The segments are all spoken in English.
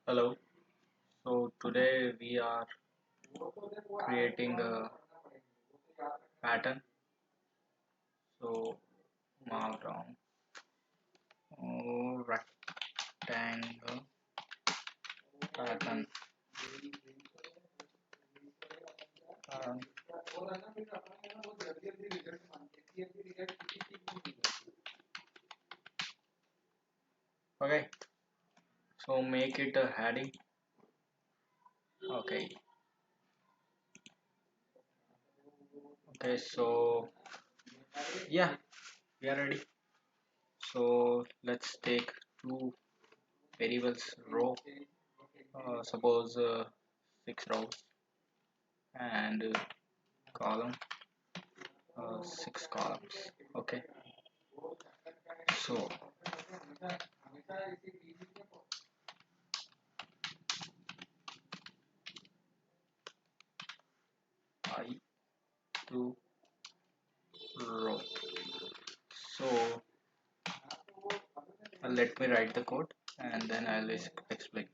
Hello. So today we are creating a pattern. So mark down rectangle pattern. Um, okay. So make it a heading. Okay. Okay. So yeah, we are ready. So let's take two variables row. Suppose 6 rows and column 6 columns. Okay. So I two row. So let me write the code and then I'll explain.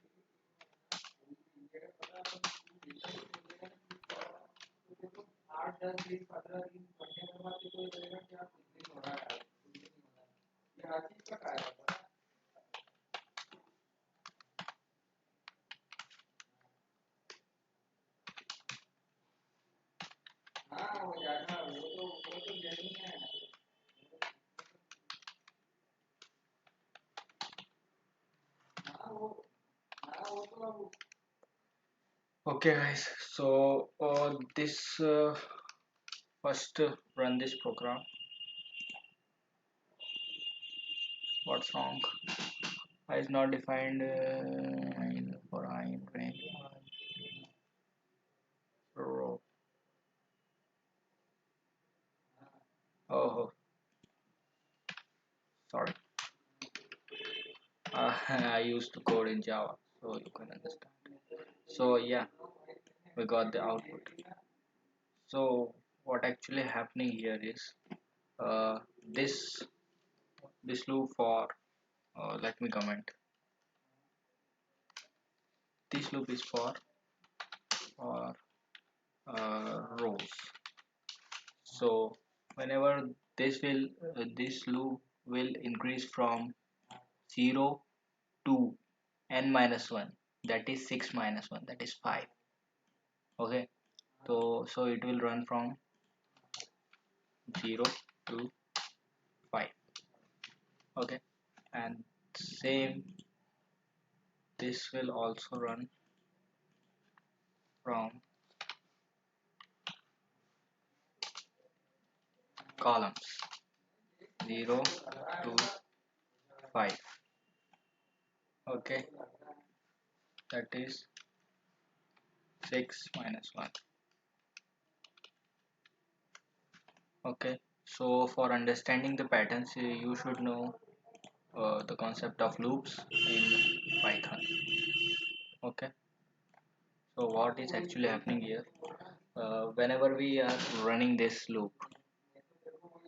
Okay, guys. So this first run this program. What song? Is not defined for I in range. Row. Oh, sorry. I used to code in Java, so you can understand. So yeah, we got the output. So what actually happening here is uh, this this loop for let me comment. This loop is for rows. So whenever this loop will increase from 0 to n minus 1, that is 6 minus 1, that is 5. Okay, so it will run from 0 to 5. Okay, and same, this will also run from columns 0 to 5. Okay, that is 6 minus 1. Okay, so for understanding the patterns you should know the concept of loops in Python. Okay, so what is actually happening here, whenever we are running this loop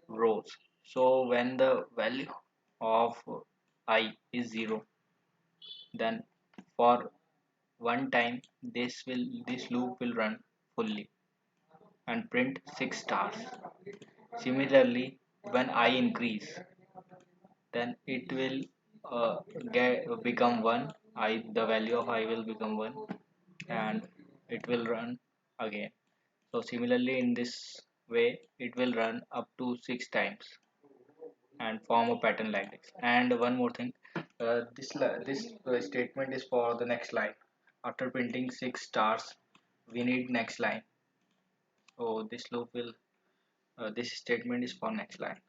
rows, so when the value of I is 0, then for one time this loop will run fully and print 6 stars. Similarly, when I increase, then it will get become 1. I The value of I will become 1 and it will run again. So similarly, in this way it will run up to 6 times and form a pattern like this. And one more thing, this statement is for the next line. After printing 6 stars, we need next line. So this loop will this statement is for next line.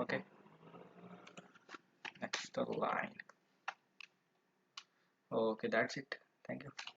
Okay, next line. Okay, that's it. Thank you.